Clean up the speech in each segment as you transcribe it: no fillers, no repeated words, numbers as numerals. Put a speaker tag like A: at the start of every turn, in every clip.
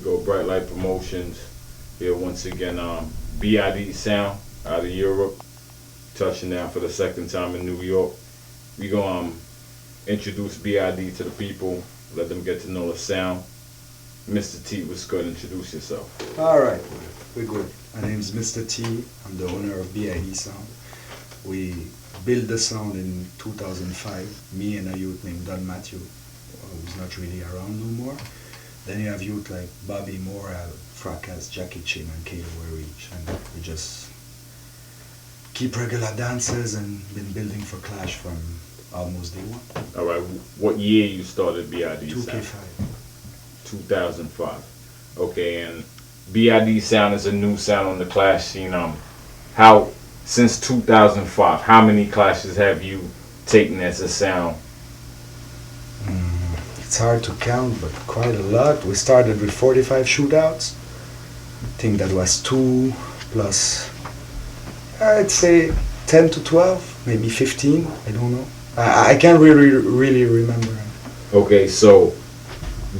A: go. Brite Lite Promotions here once again. B.I.D sound out of Europe, touching down for the second time in New York. We gonna introduce B.I.D to the people, let them get to know the sound. Mista T, what's good? Introduce yourself.
B: Alright, we're good. My name is Mista T. I'm the owner of B.I.D Sound. We built the sound in 2005, me and a youth named Don Matthew, who's not really around no more. Then you have youth like Bobby Morale, Fracas, Jackie Chin, and Kale Reach, and we just keep regular dances and been building for Clash from almost day one.
A: Alright, what year you started B.I.D
B: 2K5.
A: 2005. Okay, and B.I.D sound is a new sound on the Clash scene. How since 2005, how many clashes have you taken as a sound?
B: It's hard to count, but quite a lot. We started with 45 shootouts. I think that was 2 plus, I'd say 10 to 12, maybe 15. I don't know. I can't really remember.
A: Okay, so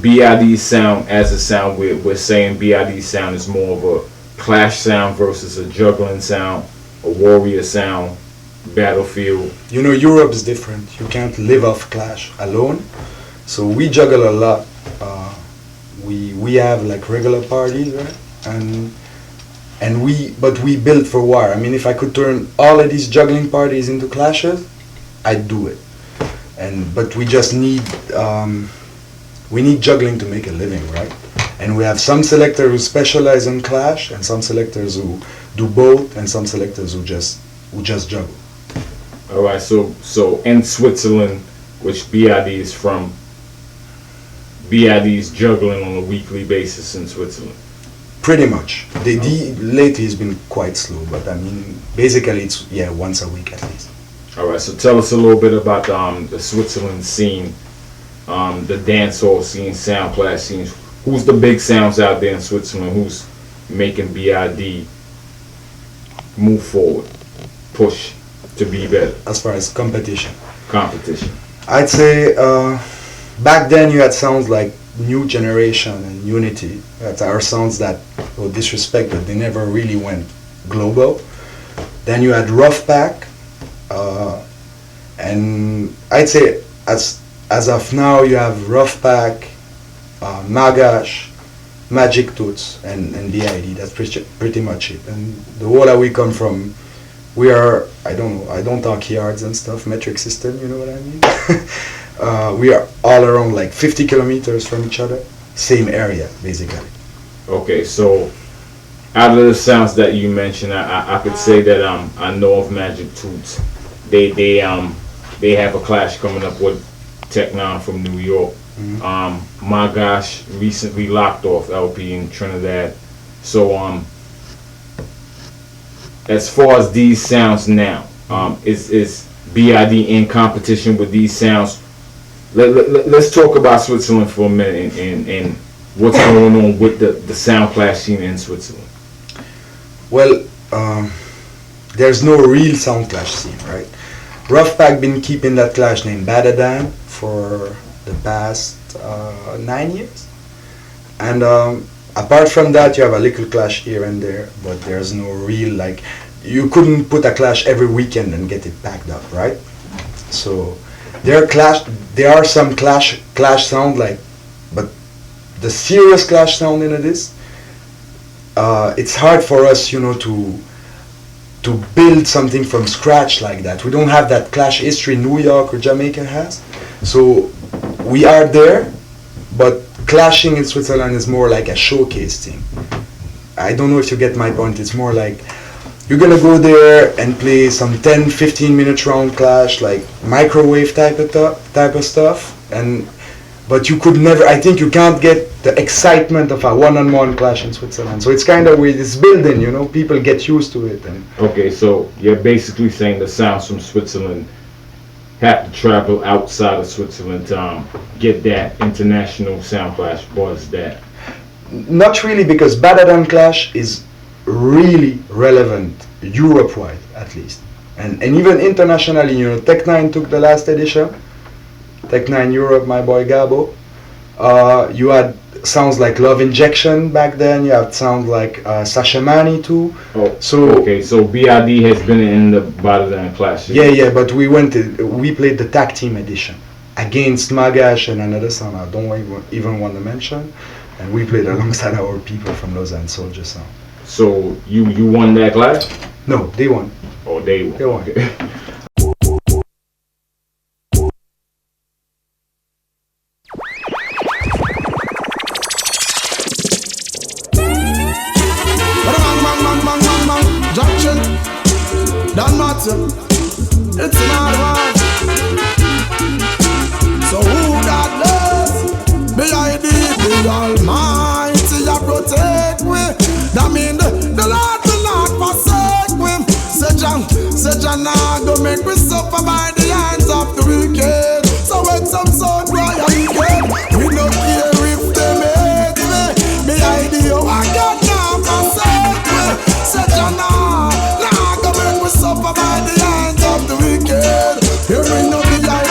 A: B.I.D sound as a sound, we're saying B.I.D sound is more of a Clash sound versus a juggling sound, a warrior sound, battlefield.
B: You know, Europe is different. You can't live off Clash alone. So we juggle a lot. We have like regular parties, right? But we build for war. I mean, if I could turn all of these juggling parties into clashes, I'd do it. But we just need we need juggling to make a living, right? And we have some selectors who specialize in Clash, and some selectors who do both, and some selectors who just juggle.
A: All right. So in Switzerland, which B.I.D is from, B.I.D is juggling on a weekly basis in Switzerland.
B: Pretty much. Lately it's been quite slow, but I mean, basically it's once a week at least.
A: All right. So tell us a little bit about the Switzerland scene, the dancehall scene, soundclash scenes. Who's the big sounds out there in Switzerland? Who's making B.I.D move forward, push to be better?
B: As far as competition, I'd say back then you had sounds like New Generation and Unity. That are sounds that were disrespected. They never really went global. Then you had Rough Pack, and I'd say as of now you have Rough Pack, Magash, Magic Toots, and B.I.D. That's pretty much it. And the whole that we come from, we are, I don't talk yards and stuff, metric system, you know what I mean? We are all around like 50 kilometers from each other, same area basically.
A: Okay, so out of the sounds that you mentioned, I could say that I know of Magic Toots. They have a clash coming up with Tech-9 from New York. My gosh, recently locked off LP in Trinidad. So as far as these sounds now, is B.I.D in competition with these sounds? Let's talk about Switzerland for a minute and what's going on with the sound clash scene in Switzerland.
B: Well, there's no real sound clash scene, right? Rough Pack been keeping that clash named B.I.D for the past 9 years, and apart from that you have a little clash here and there, but there's no real, like, you couldn't put a clash every weekend and get it packed up, right? So there are some clash sound, like, but the serious clash sound in it is it's hard for us, you know, to build something from scratch like that. We don't have that clash history New York or Jamaica has. So we are there, but clashing in Switzerland is more like a showcase thing. I don't know if you get my point. It's more like you're gonna go there and play some 10-15 minute round clash, like microwave type of stuff, but you could never, I think you can't get the excitement of a one-on-one clash in Switzerland. So it's kind of weird. It's building, you know, people get used to it.
A: Okay, so you're basically saying the sounds from Switzerland have to travel outside of Switzerland to get that international sound clash buzz that?
B: Not really, because B.I.D clash is really relevant Europe-wide, at least, and even internationally. You know, Tech-9 took the last edition. Tech-9 Europe, my boy Gabo. You had sounds like Love Injection back then. You have sounds like Sasha Mani too.
A: Oh,
B: So
A: okay. So B.I.D has been in the Badadam Clash.
B: yeah, but we played the tag team edition against Magash and another sound I don't even want to mention, and we played alongside our people from Lausanne Soldier Sound.
A: So you won that clash?
B: No, they won.
A: Oh, they won.
B: They won.
A: Okay.
C: Junction, don't matter. It's an hard one. So who God bless? B.I.D. the Almighty, I protect we. That mean the Lord will not forsake we. Say John now go make we suffer by the hands of the wicked. So when some son cry and wicked, we don't care if they hate me. B.I.D. oh I got now forsake we. Say John now go make we suffer by the hands of the wicked. Here we know B.I.D.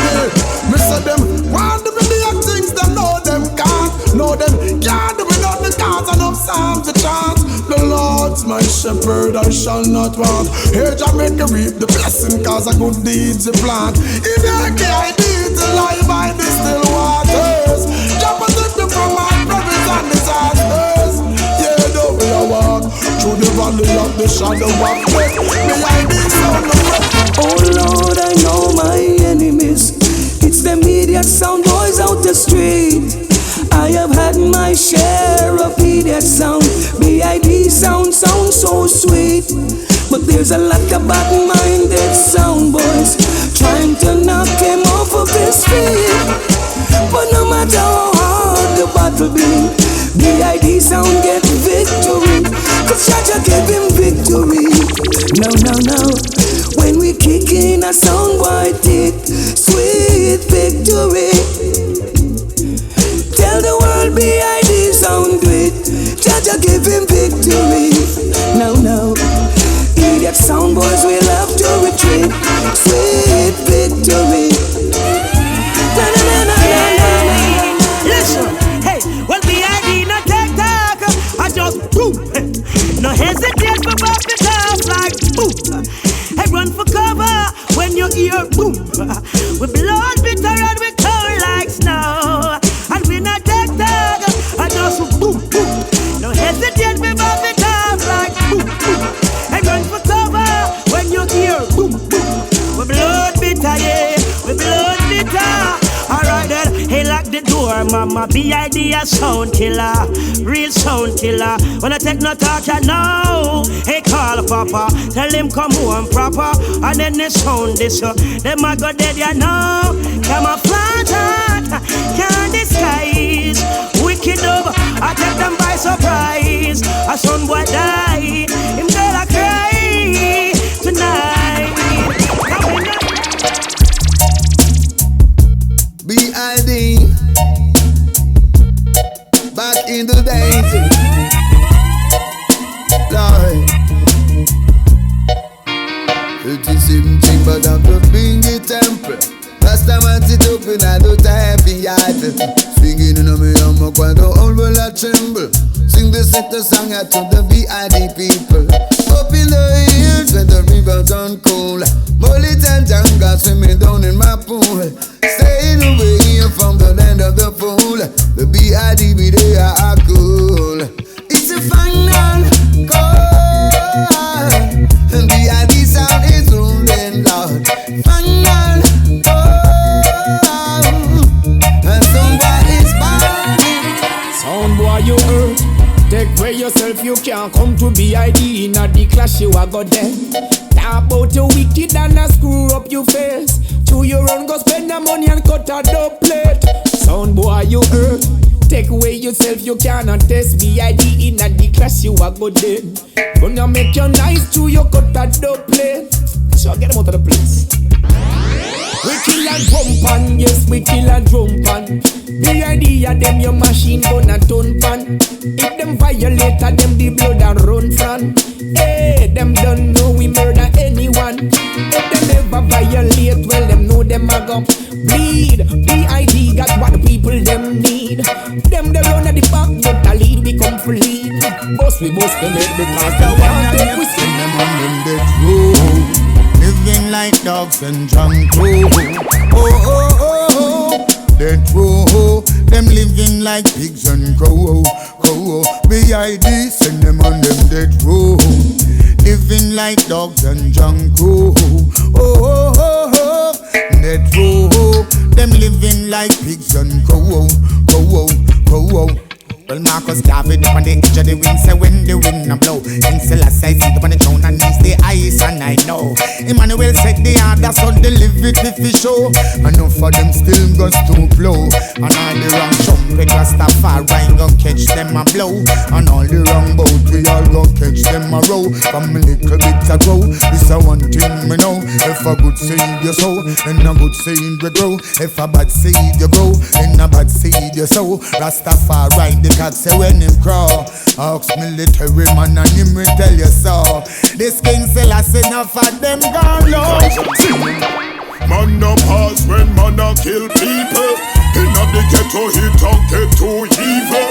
C: Me say them want to be the things them know them can't. Know them can't do without the cause enough psalms to chant. The Lord's my shepherd, I shall not want. Here Jamaica reap the blessing, cause of good deeds you plant. In the B.I.D. to lie by the still waters. Jah protect me from my perils and disasters. Yeah, though we a walk through the valley of the shadow of death, B.I.D. sound the breath.
D: Oh Lord, I know my enemies. It's the idiot sound boys out the street. I have had my share of idiot sound. B.I.D. sound so sweet. But there's a lot of bad-minded sound boys trying to knock him off of his feet. But no matter how hard the battle be, B.I.D. sound get victory. Cause Jah gave him victory. No. When we kick in a sound boy tick, sweet victory. Tell the world B.I.D. sound great. Jah give him victory. No. Idiot sound boys will have to retreat. Sweet victory.
E: Listen, hey, well B.I.D. no take talk. I just boom. No hesitate for pop it off like boom. Hey, run for cover when you hear boom. We blood bitter and we cold like snow. And we not take talk. I just boom. No hesitate for pop it off like boom. Hey, run for cover when you hear boom. We blood bitter, yeah. We blood bitter. Alright then, hey, lock the door, mama. B.I.D. a sound killer, real sound killer. When I take no talk, I know. Hey, call papa, tell him come home proper. And then they sound this, them a go dead, you know. Camouflage, can't disguise. Wicked up, I take them by surprise. A son boy die, him girl a cry tonight.
C: B.I.D. back in the days, Lord. 37 but of the Bingy Temple. Last time I sit up in a do happy yard. Singing in a me I'm a quite old will I tremble. Sing the sector song out to the B.I.D. people. Up in the hills where the river turn cool. Molly and Janga swimming down in my pool. Staying away from the land of the fool. The B.I.D. be there are cool. It's a final call. And B.I.D. sound is ruling loud. Final call. And somebody is burning.
F: Sound boy you hurt. Take away yourself, you can't come to B.I.D. in a the clash you a go dead. Talk about your wicked and a screw up your face. To your own go spend the money and cut a dope plate. Sound boy you hurt. Take away yourself, you cannot test B.I.D. in a the clash you a go dead. Gonna make you nice to your cut a dope plate. So get them out of the place. We kill a drum pan, yes, we kill a drum pan. B.I.D. a them your machine gun a ton pan. If them violate a them the blood a run from. Hey, them don't know we murder anyone. If them never violate, well them know them a go bleed. B.I.D. got what the people them need. Them they run at the back because the one that we send them on them dead road. Living like dogs and drunk crew. Dead road. Them living like pigs and crow. B.I.D. send them on them dead road. Living like dogs and junk crew. Dead road. Them living like pigs and crow. Well, Marcus David up on the edge of the wind, say when the wind a blow. King Selassie sit up on the throne and needs the ice, and I know Emmanuel said the other son they live it if he show. Enough for them still goes to blow. And all the wrong trumpet Rastafari gon' catch them a blow. And all the wrong boat we all gon' catch them a row. From a little bit ago, this a one thing me know. If a good seed you sow, in a good seed you grow. If a bad seed you grow, in a bad seed you sow. Rastafari the cat say when him crawl, ask military man and him will tell you so. This king Selassie enough of them gone low.
G: Man no pause when man a kill people. Inna the ghetto he don't get too evil.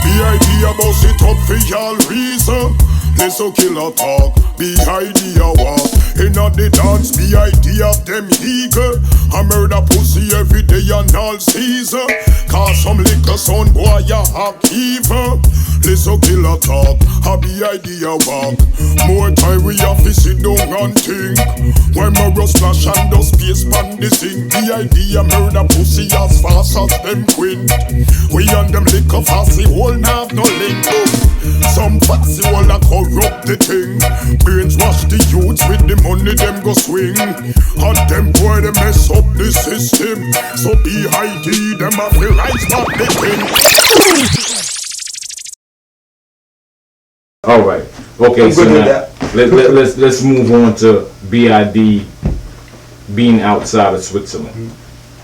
G: B.I.D. a boss it up for y'all reason. Listen killer talk, B.I.D. a walk. Inna the dance, B.I.D. of them eagle. I murder pussy every day and all season. Cause some liquor son boy ya hack evil. Listen killer talk, a B.I.D. a walk. More time we have to sit down and think. When my rust splash and the space pan the sing. B.I.D. a murder pussy as fast as them quint. We and them liquor fast, the whole have no link. Some fancy all a corrupt the thing. Brains wash the youths with the money them go swing. And them boy they mess up the system. So B.I.D. them have to rise back the thing.
A: All right. Okay. So now let's move on to B.I.D. being outside of Switzerland.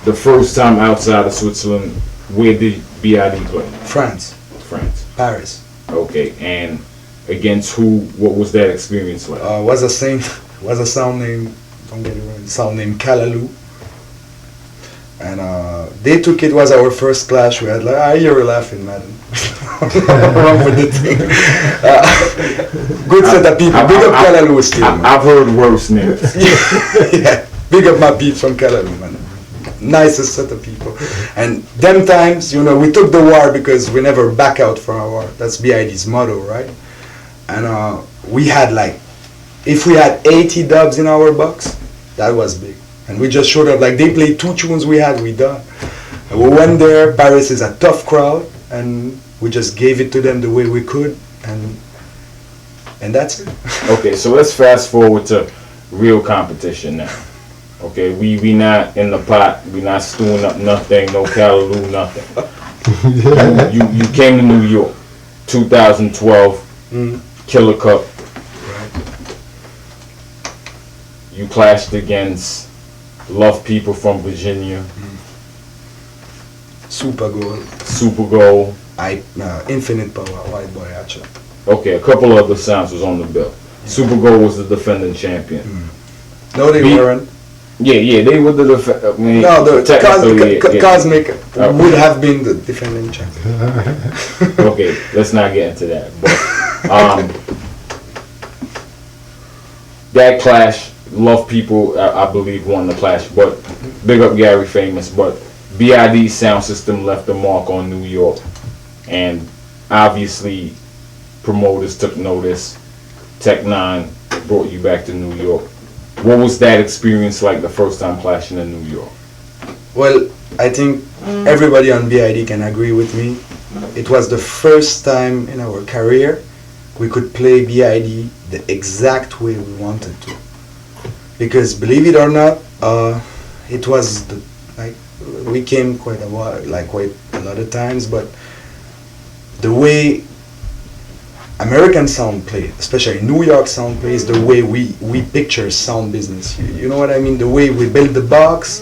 A: The first time outside of Switzerland, where did B.I.D. play?
B: France. Paris.
A: Okay, and against who? What was that experience like?
B: Was a sound name, don't get it wrong, sound named Kalaloo. And they took it, was our first clash. We had like, you're laughing, man. Wrong with the thing. Good set of people. Big up Kalaloo still.
A: I've heard worse names.
B: Yeah, big up my peeps from Kalaloo, man. Nicest set of people. And them times, you know, we took the war because we never back out from our war. That's B.I.D.'s motto, right? And we had like, if we had 80 dubs in our box, that was big. And we just showed up, like they played 2 tunes we done. And we went there, Paris is a tough crowd, and we just gave it to them the way we could, and that's it.
A: Okay, so let's fast forward to real competition now. Okay, we not in the pot, we not stewing up nothing, no Kalaloo, nothing. you came to New York, 2012, Killer Cup.
B: Right.
A: You clashed against Love People from Virginia.
B: Super Gold. Infinite Power, White Boy Archer.
A: Okay, a couple other sounds was on the bill. Yeah. Super Gold was the defending champion.
B: No, they weren't.
A: Yeah, they were the
B: Cosmic would have been the defending champion.
A: Okay, let's not get into that. But that clash, Love People, I believe, won the clash. But big up Gary Famous. But B.I.D's sound system left a mark on New York, and obviously promoters took notice. Tech 9 brought you back to New York. What was that experience like the first time clashing in New York?
B: Well, I think everybody on B.I.D. can agree with me. It was the first time in our career we could play B.I.D. the exact way we wanted to. Because believe it or not, it was we came quite a lot of times, but the way American sound plays, especially New York sound plays, the way we picture sound business. You know what I mean? The way we build the box,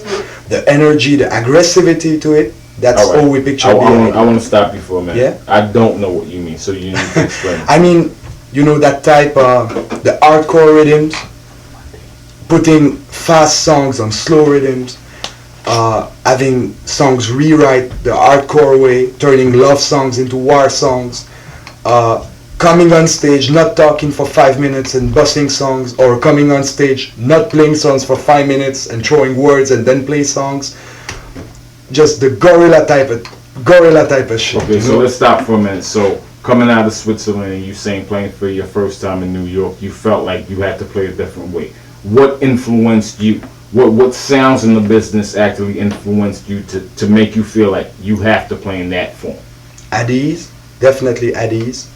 B: the energy, the aggressivity to it. That's all we picture.
A: I want to stop you for a minute.
B: Yeah?
A: I don't know what you mean, so you need to explain.
B: I mean, you know that type of the hardcore rhythms, putting fast songs on slow rhythms, having songs rewrite the hardcore way, turning love songs into war songs. coming on stage, not talking for 5 minutes and busting songs, or coming on stage, not playing songs for 5 minutes and throwing words and then play songs. Just the gorilla type of shit.
A: Okay, so let's stop for a minute. So coming out of Switzerland and you saying playing for your first time in New York, you felt like you had to play a different way. What influenced you? What sounds in the business actually influenced you to make you feel like you have to play in that form?
B: At ease, definitely at ease.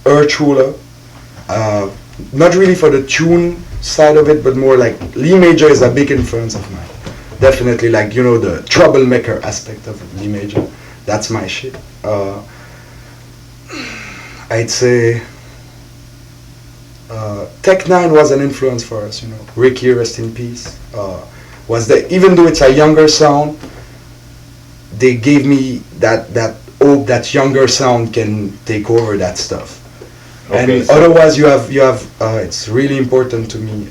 B: Earth Ruler, not really for the tune side of it, but more like Lee Major is a big influence of mine. Definitely, like, you know, the troublemaker aspect of Lee Major. That's my shit. I'd say Tech 9 was an influence for us, you know. Ricky, rest in peace. Was there, even though it's a younger sound, they gave me that hope that younger sound can take over that stuff. Okay, and so otherwise, you have. It's really important to me.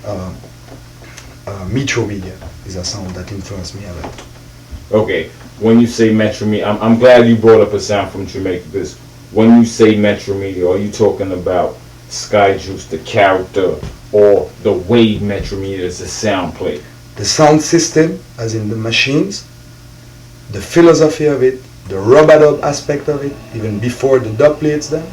B: Metro Media is a sound that influenced me a lot.
A: Okay, when you say Metro Media, I'm glad you brought up a sound from Jamaica. Because when you say Metro Media, are you talking about Sky Juice, the character, or the way Metro Media is a sound play?
B: The sound system, as in the machines, the philosophy of it, the rub-a-dub aspect of it, even before the dubplates then,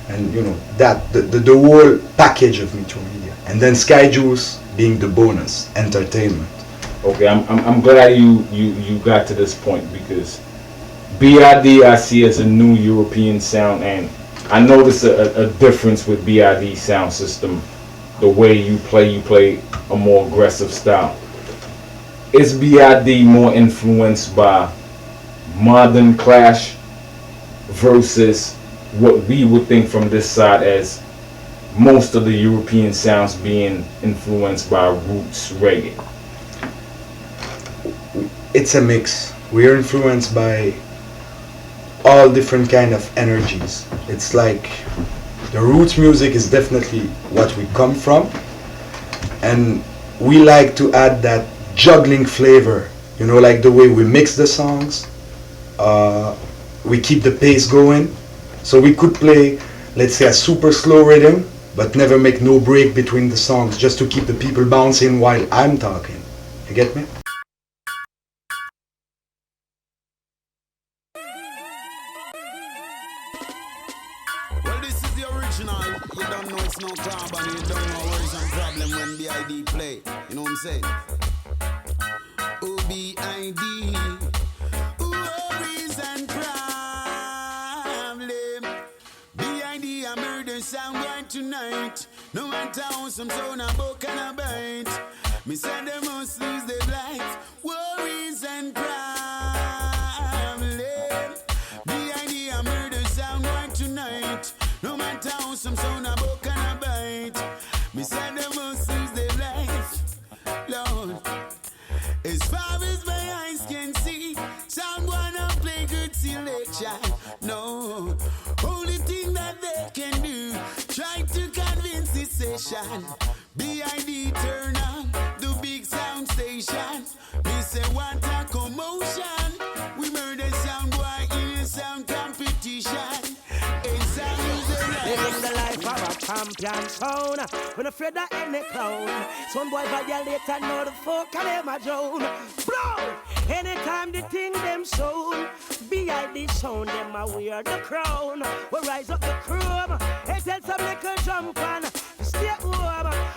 B: and you know that the whole package of Metro Media, and then Sky Juice being the bonus, entertainment.
A: Okay, I'm glad you got to this point, because B.I.D. I see as a new European sound, and I notice a difference with B.I.D. sound system. The way you play a more aggressive style. Is B.I.D. more influenced by modern clash versus what we would think from this side as most of the European sounds being influenced by roots reggae?
B: It's a mix. We are influenced by all different kind of energies. It's like the roots music is definitely what we come from, and we like to add that juggling flavor, you know, like the way we mix the songs. We keep the pace going, so we could play, let's say, a super slow rhythm but never make no break between the songs, just to keep the people bouncing while I'm talking. You get me?
C: Well, this is the original. You don't know it's no carbon. You don't know worries and problem when B.I.D. play. You know what I'm saying? Oh, B.I.D. Worries and problem. B.I.D. a murder sound right tonight. No matter how some sound a book and a bite. Me say they must lose their life. Worries and problem. B.I.D. a murder sound right tonight. No matter how some sound a book and a bite. Me say they must lose their life. Lord, as far as my eyes can see, someone a play good selection. No, only thing that they can do, try to convince the session. B.I.D. turn on the big sound station. Me say what a commotion. We murder sound boy in a sound competition.
E: Living the life of a champion sound. When afraid of any clown. Some boy violate and know the folk and them a drone. Blow! Anytime the thing them sound. B.I.D. sound them a wear the crown. We rise up the chrome. Hey, tell some little jump on. Stay home.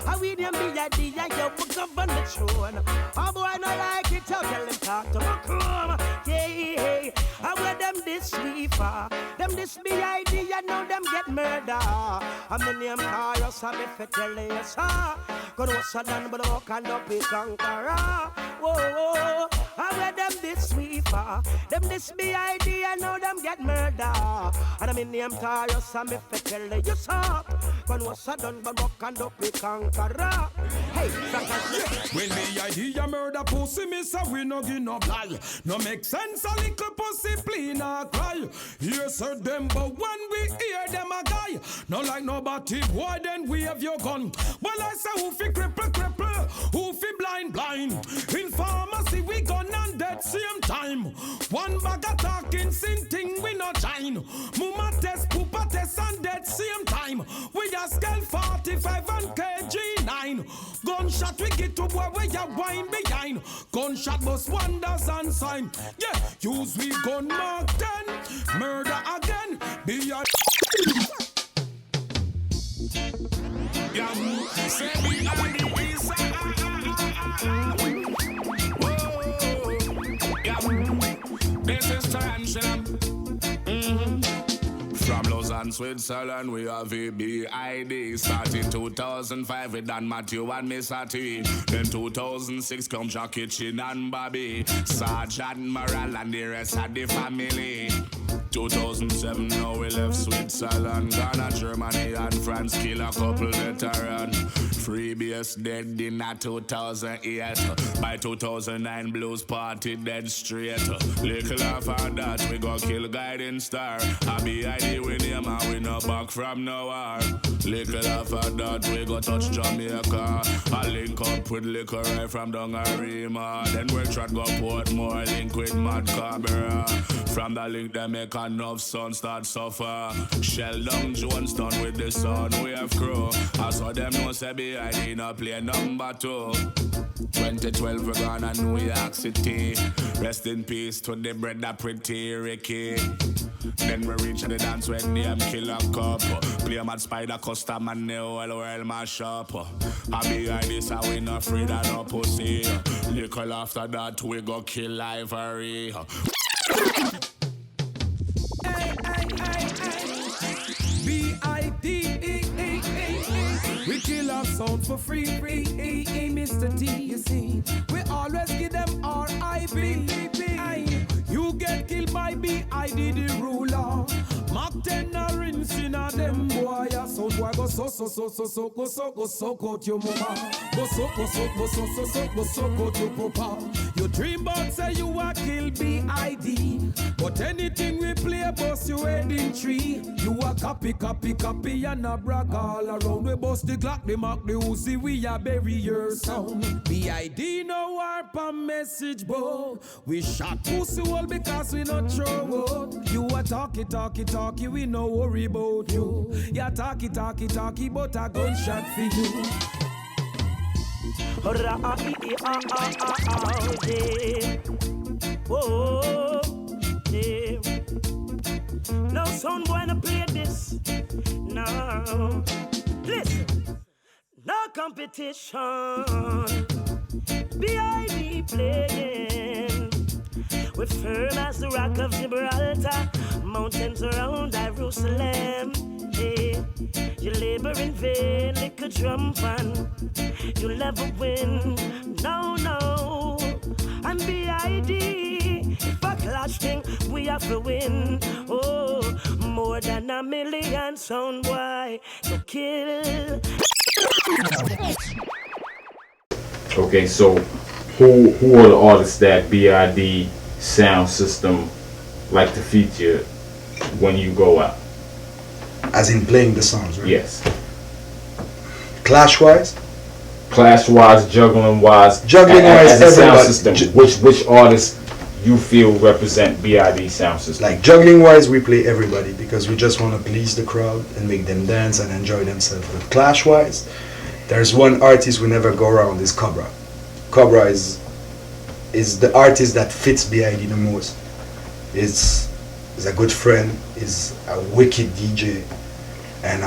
E: I we them B.I.D. I yo we govern the throne. A boy not like it, so tell them talk to my chrome. Yeah, I wear them this sweeper. Them this B.I.D. I know them get murder. I'm the name Carlos, I'm if I tell you so. Gonna was a done, but I walk and up with conqueror. Whoa, whoa, I wear them this sweeper. Them this B.I.D. I know them get murder. And I'm in the name Carlos, I'm if I tell you so. Gonna was a done, but I walk and up with conqueror. Hey,
F: when B.I.D. a murder pussy, miss a we no give no lie. No make sense a little pussy plea not cry. Yes sir them, but when we hear them a guy, no like nobody boy then we have your gun. Well I say who fi cripple, who fi blind. In pharmacy we gun and dead same time.
C: One bag of talking, sing thing, we no join. Mama test, poopa test, and dead same time. We a scale 45 and KG9. Gunshot we get to boy, we a wine behind. Gunshot bust wonders and sign. Yeah, use we gun mark 10. Murder again, be a yeah, say we are the this is tarantula. From Lausanne, Switzerland, we have a B.I.D. Started 2005 with Dan Matthew and Mista T. Then 2006 come Jackie Chin and Bobby, Sergeant Morale and the rest of the family. 2007 now we left Switzerland, Ghana, Germany and France, kill a couple veteran. Freebies dead in 2008. By 2009 blues party dead straight. Little after that we go kill Guiding Star. A B.I.D. we name and we no back from nowhere. Little after that we go touch Jamaica. I link up with liquor right from Dungarima. Then we try to go Portmore, link with Mad Cabra. From the link they make enough sun start suffer. Sheldon Jones done with the sun we have crew. I saw them no say B.I.D. no play number 2. 2012 we gone to New York City. Rest in peace to the brother pretty Ricky. Then we reach the dance when them kill a cup. Play mad spider custom and the whole world mash up. I B.I.D. so we not afraid of no pussy. Little after that we go kill Ivory. B.I.D. We kill our sound for free. Mista T, you see. We always give them R.I.P. You get killed by B.I.D. the ruler. Mark 10 a rinse in a them boy. A sound boy go so out your mama. Go so out your papa. You dream about say you a kill B.I.D. But anything we play boss you head in tree. You a copy and a brag all around. We bust the Glock, the Mac, the Uzi, we a bury your sound. B.I.D. no warp a message bow. We shot pussy all because we not throw out. You a talkie, we no worry about you. You talkie, but a gunshot for you.
E: Oh, yeah. No sound boy no play this. No. Listen. No competition. B.I.D. playing. We're firm as the rock of Gibraltar. Mountains around Jerusalem. Yeah. You labor in vain, like a drum fan. You'll never win. No. And B.I.D. if a clash thing, we have to win. Oh, more than a million sound boy to kill.
A: Okay, so who are the artists that B.I.D. sound system like to feature when you go out?
B: As in playing the songs, right?
A: Yes.
B: Clash-wise,
A: juggling-wise, as a sound system, which artists you feel represent B.I.D. sound system?
B: like juggling-wise, we play everybody because we just want to please the crowd and make them dance and enjoy themselves. But clash-wise, there's one artist we never go around, is Cobra. Cobra is the artist that fits B.I.D. the most. Is a good friend, is a wicked DJ, and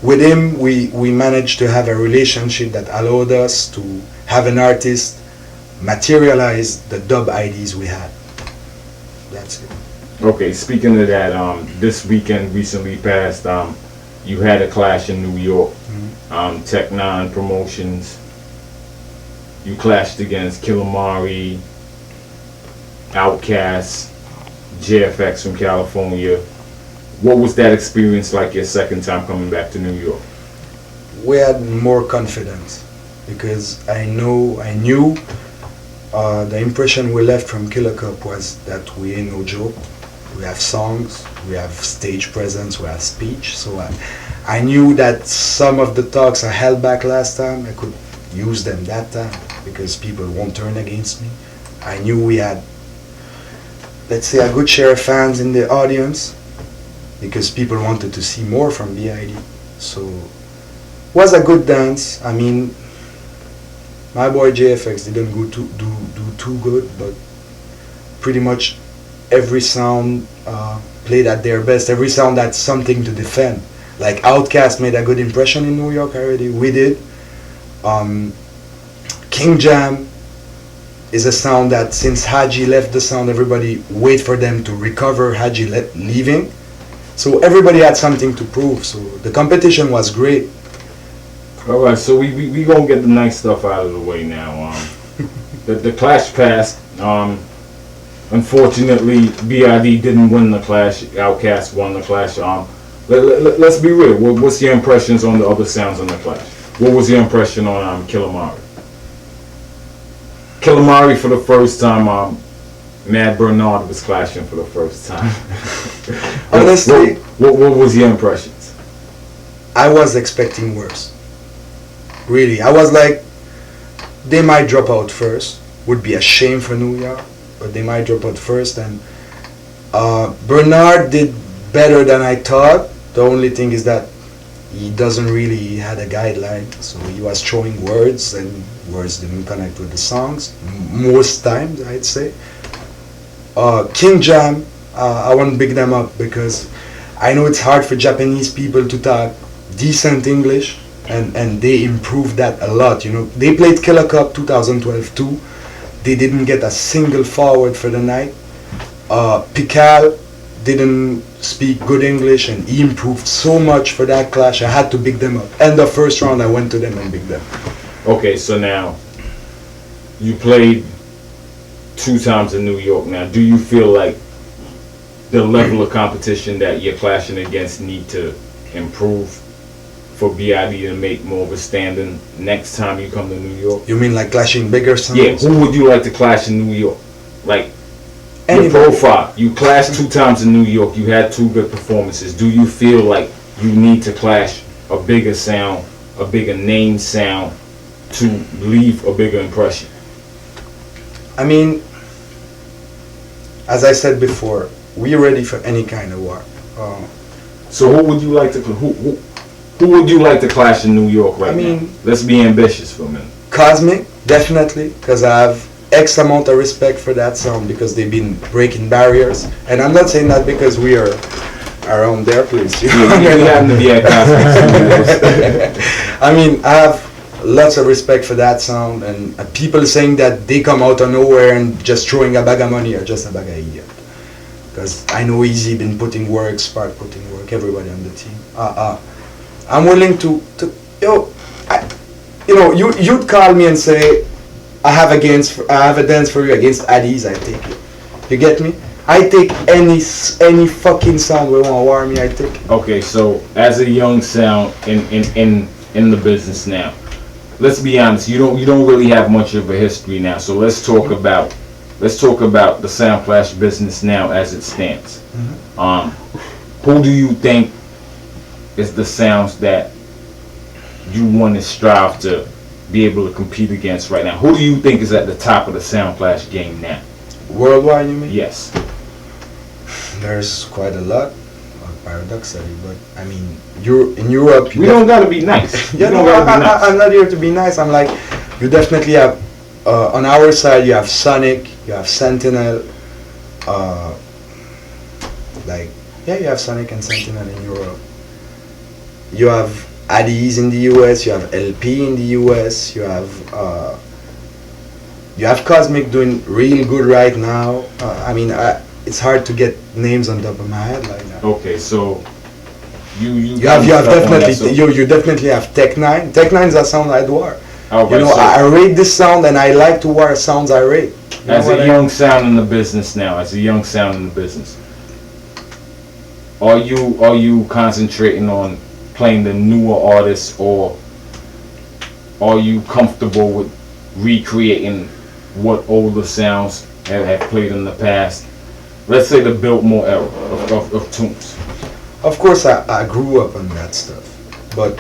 B: with him we managed to have a relationship that allowed us to have an artist materialize the dub IDs we had. That's it.
A: Okay, speaking of that, this weekend recently passed, you had a clash in New York. Tech 9 Promotions. You clashed against Killamari, Outkast, JFX from California. What was that experience like your second time coming back to New York?
B: We had more confidence because I knew the impression we left from Killer Cup was that we ain't no joke. We have songs, we have stage presence, we have speech. So I knew that some of the talks I held back last time, I could use them that time because people won't turn against me. I knew we had, let's say, a good share of fans in the audience because people wanted to see more from B.I.D. So was a good dance. I mean, my boy JFX didn't go do too good, but pretty much every sound played at their best. Every sound had something to defend. Like Outkast made a good impression in New York already. We did. King Jam is a sound that since Haji left the sound, everybody wait for them to recover Haji leaving. So everybody had something to prove. So the competition was great.
A: All right, so we gonna get the nice stuff out of the way now. The clash passed. Unfortunately, B.I.D. didn't win the clash. Outkast won the clash. Let's be real. What's your impressions on the other sounds on the clash? What was your impression on Killamari? Killamari for the first time. Mad Bernard was clashing for the first time.
B: Honestly,
A: what was your impressions?
B: I was expecting worse. Really, I was like, they might drop out first. Would be a shame for New York, but they might drop out first. And Bernard did better than I thought. The only thing is that he doesn't really had a guideline, so he was throwing words and words didn't connect with the songs most times, I'd say. King Jam, I want to big them up because I know it's hard for Japanese people to talk decent English, and they improved that a lot. You know, they played Killer Cup 2012 too. They didn't get a single forward for the night. Pical didn't speak good English, and he improved so much for that clash. I had to big them up. And the first round, I went to them and big them.
A: Okay, so now you played 2 times in New York. Now, do you feel like the level of competition that you're clashing against need to improve for B.I.D. to make more of a standing next time you come to New York?
B: You mean like clashing bigger sounds?
A: Yeah, who would you like to clash in New York? Like, your
B: Anybody.
A: profile. You clashed 2 times in New York. You had 2 good performances. Do you feel like you need to clash a bigger sound, a bigger name sound to leave a bigger impression?
B: I mean, as I said before, we're ready for any kind of war.
A: So who would you like to who would you like to clash in New York right now? Let's be ambitious for a minute.
B: Cosmic, definitely, because I have X amount of respect for that sound because they've been breaking barriers. And I'm not saying that because we are around their place. You know?
A: Yeah, we happen to be at Cosmic.
B: I mean, I have lots of respect for that sound, and people saying that they come out of nowhere and just throwing a bag of money are just a bag of idiot. Because I know Easy been putting work, Spark putting work, everybody on the team. I'm willing to you'd call me and say, I have a dance for you against Addies, I take it. You get me? I take any fucking sound we want to war me, I take it.
A: Okay, so as a young sound in the business now, let's be honest, you don't really have much of a history now. So let's talk about the soundclash business now as it stands. Mm-hmm. Who do you think is the sounds that you want to strive to be able to compete against right now? Who do you think is at the top of the soundclash game now?
B: Worldwide, you mean?
A: Yes.
B: There's quite a lot, paradoxically, but I mean, in Europe.
A: We don't gotta be nice.
B: Yeah, no, I'm not here to be nice. I'm like, you definitely have on our side. You have Sonic, you have Sentinel. You have Sonic and Sentinel in Europe. You have Addies in the US. You have LP in the US. You have Cosmic doing real good right now. It's hard to get names on top of my head like that.
A: Okay, so you
B: definitely have Tech 9. Tech 9 is a sound I'd war. I rate this sound and I like to war sounds I rate.
A: As a young sound in the business now, are you concentrating on playing the newer artists, or are you comfortable with recreating what older sounds have played in the past? Let's say the Biltmore era of tunes.
B: Of course, I grew up on that stuff, but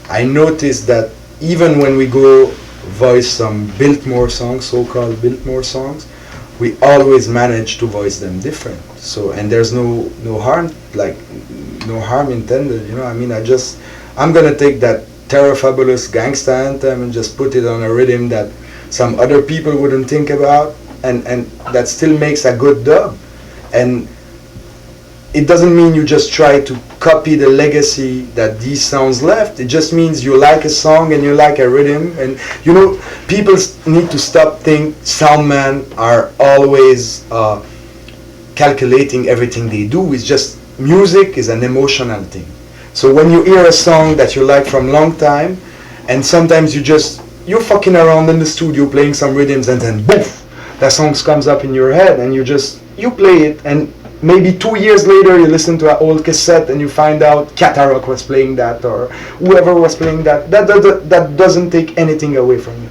B: I noticed that even when we go voice some Biltmore songs, so-called Biltmore songs, we always manage to voice them different. So, and there's no harm, like no harm intended, you know. I mean, I'm gonna take that Terror Fabulous Gangsta anthem and just put it on a rhythm that some other people wouldn't think about, and that still makes a good dub. And it doesn't mean you just try to copy the legacy that these sounds left. It just means you like a song and you like a rhythm. And you know, people need to stop think soundmen are always calculating everything they do. It's just music is an emotional thing. So when you hear a song that you like from long time, and sometimes you're fucking around in the studio playing some rhythms, and then boof, that song comes up in your head, and you play it, and maybe 2 years later you listen to an old cassette and you find out Katarok was playing that, or whoever was playing that. That doesn't take anything away from it.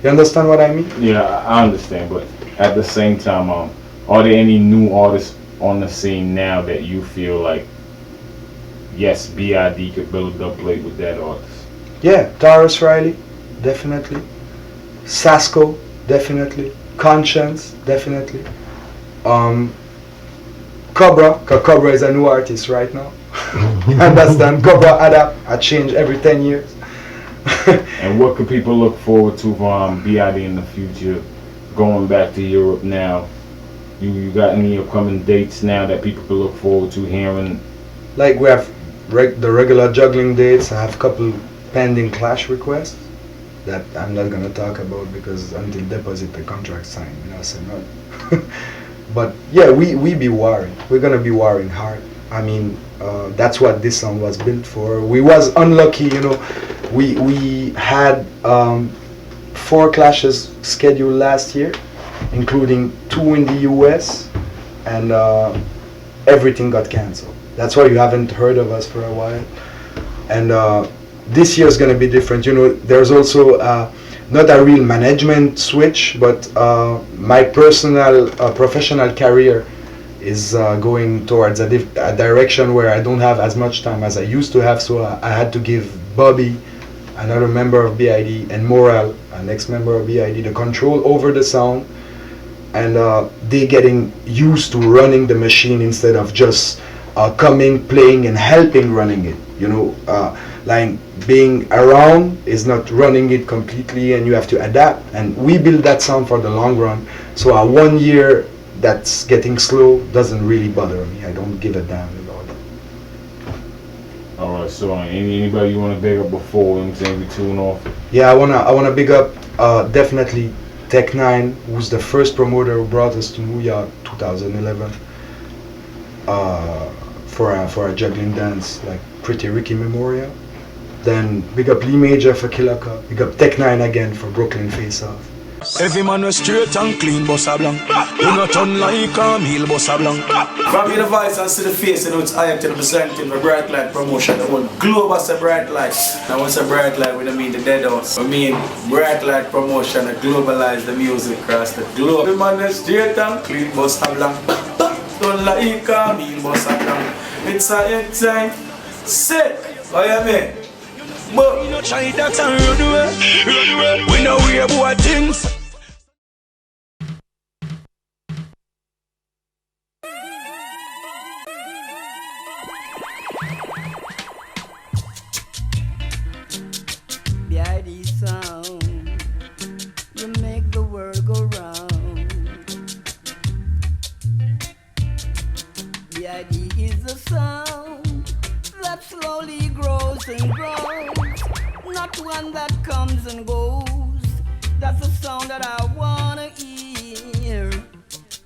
B: You understand what I mean?
A: Yeah, I understand, but at the same time, are there any new artists on the scene now that you feel like, yes, B.I.D could build a dub plate with that artist?
B: Yeah, Taurus Riley, definitely. Sasko, definitely. Conscience, definitely. Cobra, because Cobra is a new artist right now. You understand? Cobra adapt, I change every 10 years.
A: And what could people look forward to from B.I.D in the future, going back to Europe now? You got any upcoming dates now that people can look forward to hearing?
B: Like we have the regular juggling dates. I have a couple pending clash requests that I'm not gonna talk about because until deposit the contract signed, you know, so no. But yeah, we be warring. We're gonna be warring hard. I mean, that's what this song was built for. We was unlucky, you know. We had 4 clashes scheduled last year, including 2 in the US, and everything got cancelled. That's why you haven't heard of us for a while. And this year is gonna be different. You know, there's also not a real management switch, but my personal professional career is going towards a direction where I don't have as much time as I used to have, so I had to give Bobby, another member of B.I.D, and Moral, an ex-member of B.I.D, the control over the sound, and they getting used to running the machine instead of just coming, playing, and helping running it. You know, like being around is not running it completely, and you have to adapt. And we build that sound for the long run. So 1 year that's getting slow doesn't really bother me. I don't give a damn about it.
A: Alright, so anybody you want to big up before we tune off?
B: Yeah, I wanna big up definitely Tech 9, who's the first promoter who brought us to New York 2011 for a juggling dance, like Pretty Ricky Memorial. Then big up Lee Major for Killer Cup. Big up Tech 9 again for Brooklyn Face Off.
H: Every man was straight and clean, boss a blank. You not turn like a meal, boss a blank.
I: From the voice and see the face, you know it's I to representing the Brite Lite Promotion. The whole globe has a Brite Lite. And what's a Brite Lite? We don't mean the dead house. We mean Brite Lite Promotion to globalize the music across the globe. Every man is straight and clean, boss a blank. Turn like a meal, boss a blank. It's a hit time. Sick. What you mean? But we no try that and run away. We know we about things.
J: B.I.D sound, you make the world go round. B.I.D is the sound that slowly grows and grows, not one that comes and goes. That's the sound that I wanna hear.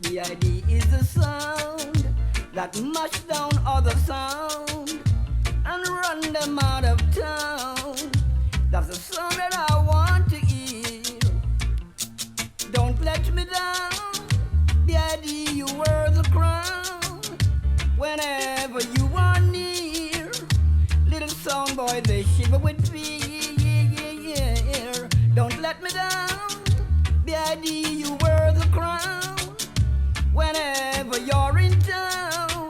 J: B.I.D is the sound that mash down other sound and run them out of town. That's the sound that I want to hear. Don't let me down. B.I.D, you wear the crown whenever you are near. Little sound boy, they shiver with fear. Don't let me down. B.I.D, you wear the crown whenever you're in town.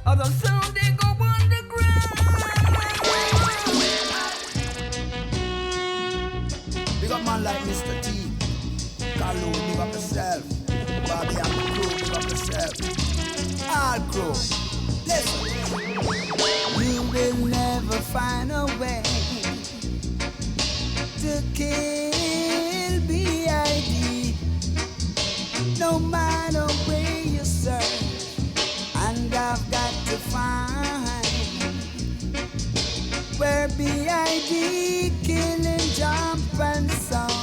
J: Other sound, they go underground.
C: Bobby and the crew, big up yourself. All crew, listen.
D: You will never find a way to kill B.I.D. No matter where you search, and I've got to find where B.I.D. killing jump and sound.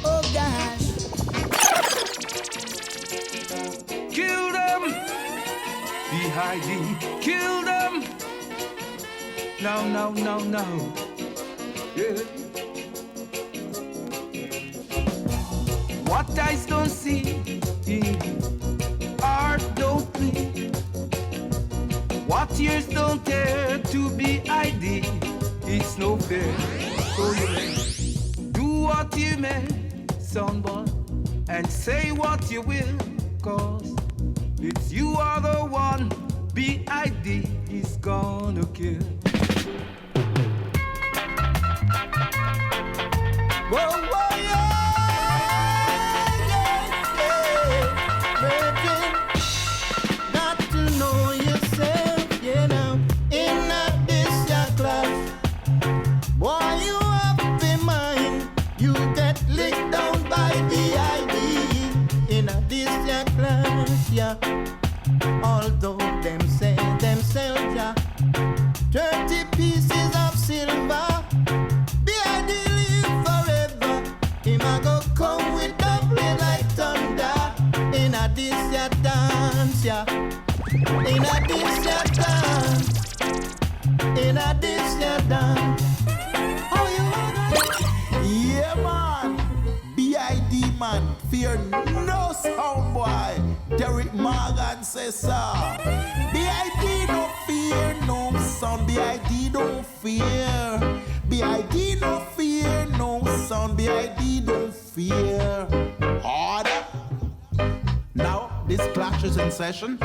D: Oh gosh.
K: Kill them, B.I.D. Kill them. No, no, no, no. Yeah. What eyes don't see, heart don't bleed. What ears don't hear to B.I.D. It's no fair. So you may do what you may, son boy, and say what you will, 'cause it's you are the one B.I.D. is gonna kill.
C: Whoa, whoa, yeah, yeah, yeah. Virgin, got to know yourself, you know. In this your class, boy, you have to mind. You get licked down by B.I.D. In this your class, yeah. Although them say themselves, yeah, 30 pieces of silver. B.I.D. live forever. Him a go come with double like thunder. In a this ya dance, yeah. In a this ya dance. In a this ya dance. How you wanna? Yeah, man. B.I.D. man, fear no sound boy. Derek Morgan says so. B.I.D. no fear no sound. B.I.D. don't fear. B.I.D. no fear no sound. B.I.D. don't fear. Hard. Now this clash is in session,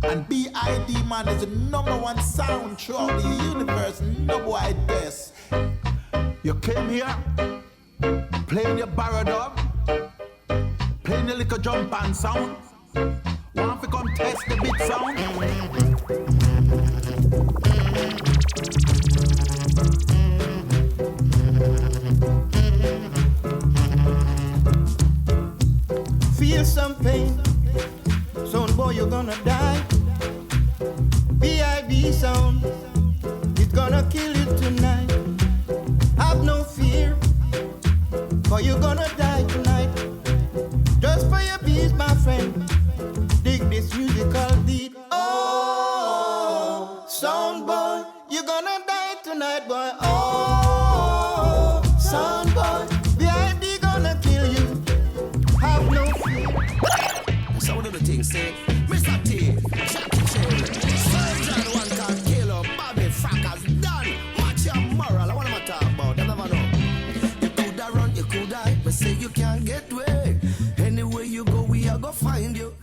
C: and B.I.D. man is the #1 sound throughout the universe. No boy this. You came here playing your barrel dub, playing your little jump and sound. Want to come test the beat sound? Feel some pain, son boy, you're gonna die. B.I.D. sound, it's gonna kill you tonight. Have no fear, for you're gonna die tonight. Just for your peace, my friend, dig this musical beat. Oh, sound boy, you're gonna die tonight, boy. Oh, sound boy, B.I.D. gonna kill you. Have no fear.
L: Some of the things say, Mista T, Jackie Cherry, Surgeon, one can kill up, Bobby Fracas, done. Watch your moral, what am I talking about? I never know. You coulda run, you coulda hide, but say you can't get away. Anywhere you go, we are gonna find you.